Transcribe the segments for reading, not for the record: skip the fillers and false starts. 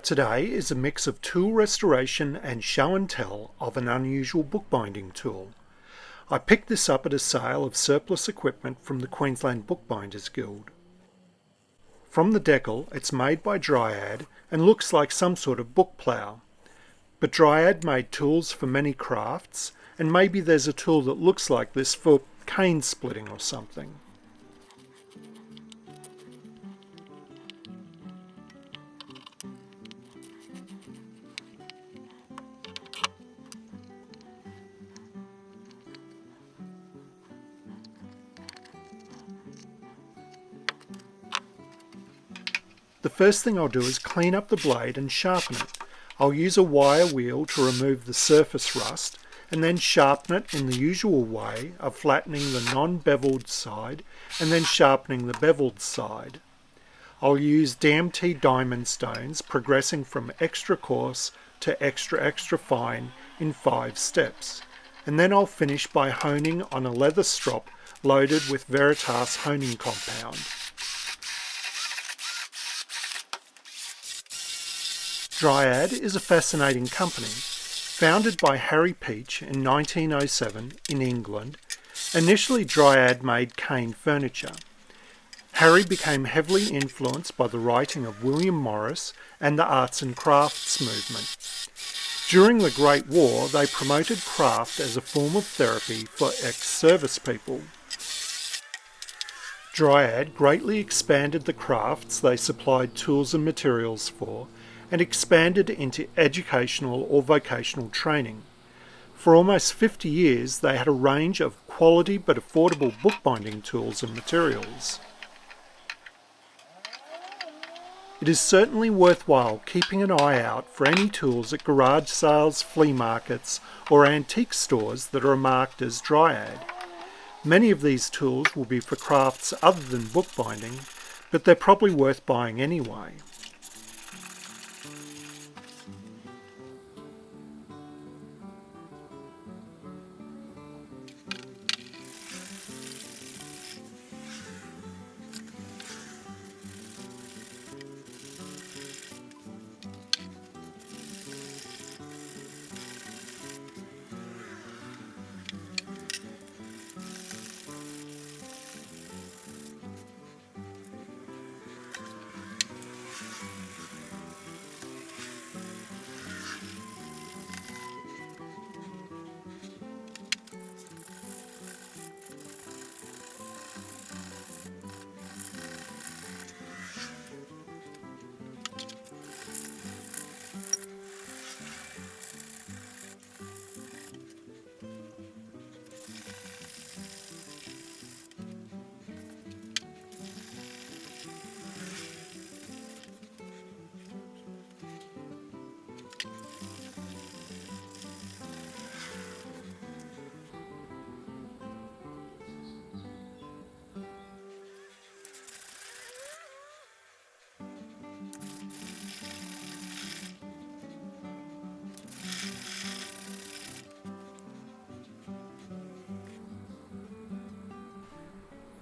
Today is a mix of tool restoration and show and tell of an unusual bookbinding tool. I picked this up at a sale of surplus equipment from the Queensland Bookbinders Guild. From the decal, it's made by Dryad and looks like some sort of book plough. But Dryad made tools for many crafts, and maybe there's a tool that looks like this for cane splitting or something. The first thing I'll do is clean up the blade and sharpen it. I'll use a wire wheel to remove the surface rust and then sharpen it in the usual way of flattening the non-beveled side and then sharpening the beveled side. I'll use DMT diamond stones progressing from extra coarse to extra fine in 5 steps. And then I'll finish by honing on a leather strop loaded with Veritas honing compound. Dryad is a fascinating company. Founded by Harry Peachey in 1907 in England, initially Dryad made cane furniture. Harry became heavily influenced by the writing of William Morris and the arts and crafts movement. During the Great War, they promoted craft as a form of therapy for ex-service people. Dryad greatly expanded the crafts they supplied tools and materials for, and expanded into educational or vocational training. For almost 50 years, they had a range of quality but affordable bookbinding tools and materials. It is certainly worthwhile keeping an eye out for any tools at garage sales, flea markets, or antique stores that are marked as Dryad. Many of these tools will be for crafts other than bookbinding, but they're probably worth buying anyway.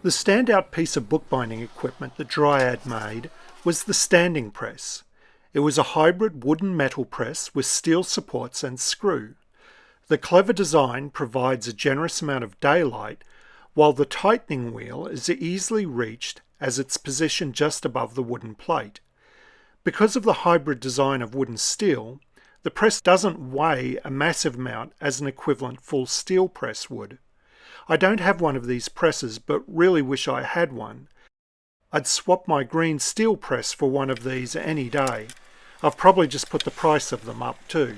The standout piece of bookbinding equipment that Dryad made was the standing press. It was a hybrid wooden metal press with steel supports and screw. The clever design provides a generous amount of daylight, while the tightening wheel is easily reached as it's positioned just above the wooden plate. Because of the hybrid design of wooden steel, the press doesn't weigh a massive amount as an equivalent full steel press would. I don't have one of these presses, but really wish I had one. I'd swap my green steel press for one of these any day. I've probably just put the price of them up too.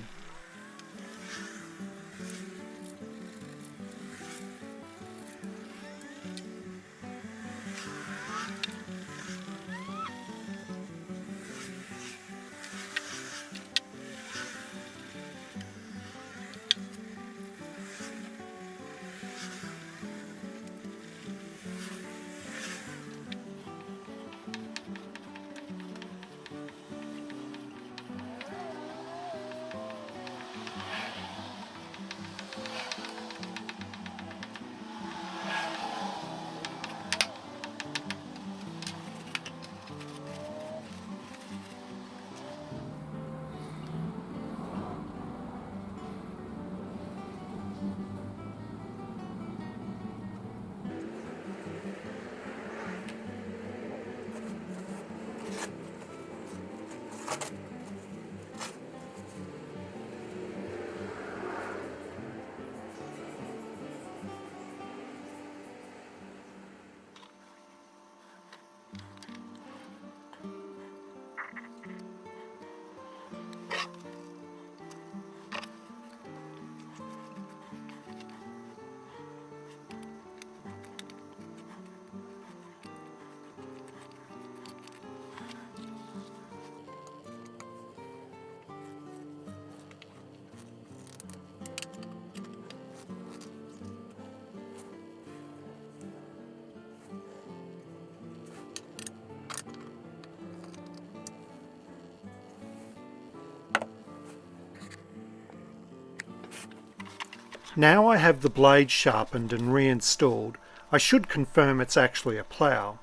Now I have the blade sharpened and reinstalled, I should confirm it's actually a plough.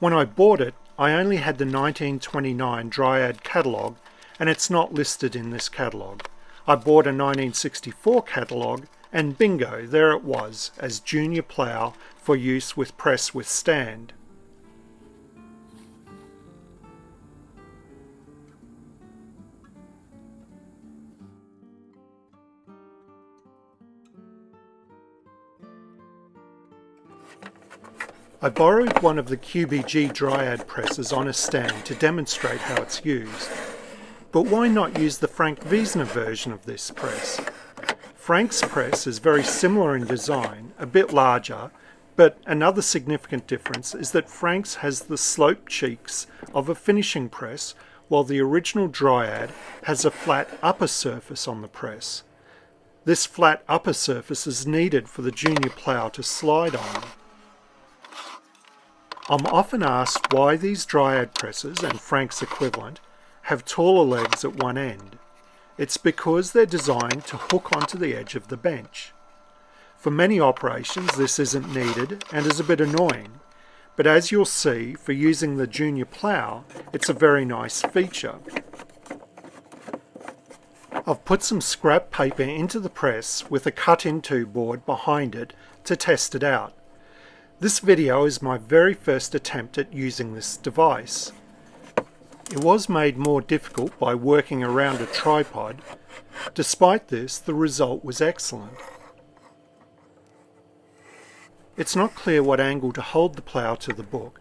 When I bought it, I only had the 1929 Dryad catalogue, and it's not listed in this catalogue. I bought a 1964 catalogue, and bingo, there it was, as Junior Plough for use with press with stand. I borrowed one of the QBG Dryad presses on a stand to demonstrate how it's used. But why not use the Frank Wiesner version of this press? Frank's press is very similar in design, a bit larger, but another significant difference is that Frank's has the sloped cheeks of a finishing press, while the original Dryad has a flat upper surface on the press. This flat upper surface is needed for the Junior Plough to slide on. I'm often asked why these Dryad presses, and Frank's equivalent, have taller legs at one end. It's because they're designed to hook onto the edge of the bench. For many operations this isn't needed and is a bit annoying, but as you'll see, for using the Junior Plough, it's a very nice feature. I've put some scrap paper into the press with a cut-into board behind it to test it out. This video is my very first attempt at using this device. It was made more difficult by working around a tripod. Despite this, the result was excellent. It's not clear what angle to hold the plough to the book,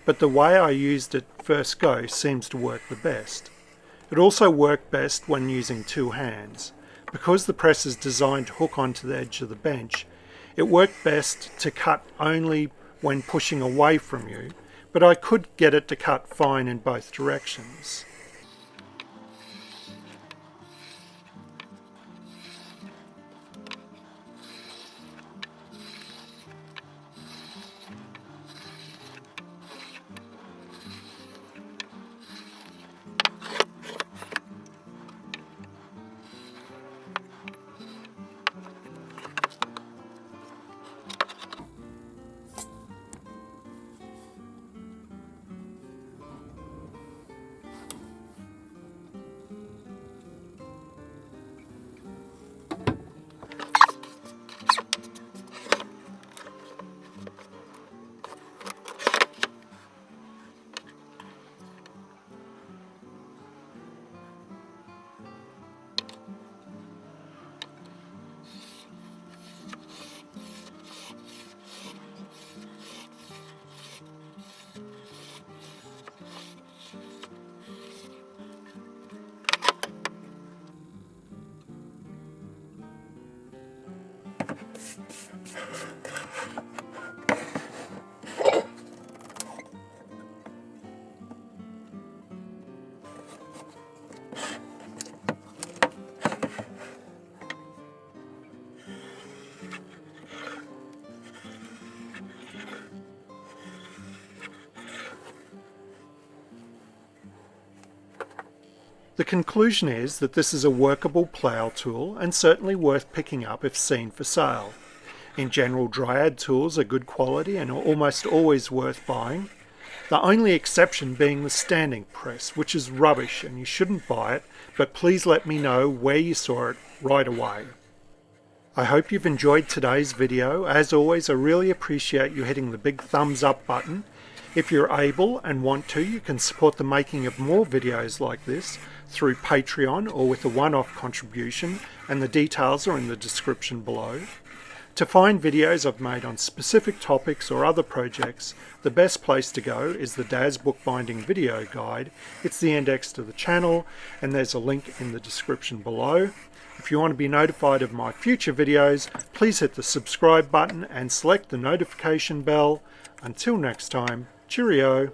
but the way I used it first go seems to work the best. It also worked best when using two hands. Because the press is designed to hook onto the edge of the bench, it worked best to cut only when pushing away from you, but I could get it to cut fine in both directions. The conclusion is that this is a workable plough tool and certainly worth picking up if seen for sale. In general, Dryad tools are good quality and are almost always worth buying, the only exception being the standing press, which is rubbish and you shouldn't buy it, but please let me know where you saw it right away. I hope you've enjoyed today's video. As always, I really appreciate you hitting the big thumbs up button. If you're able and want to, you can support the making of more videos like this through Patreon or with a one-off contribution, and the details are in the description below. To find videos I've made on specific topics or other projects, the best place to go is the Daz Bookbinding video guide. It's the index to the channel, and there's a link in the description below. If you want to be notified of my future videos, please hit the subscribe button and select the notification bell. Until next time, cheerio!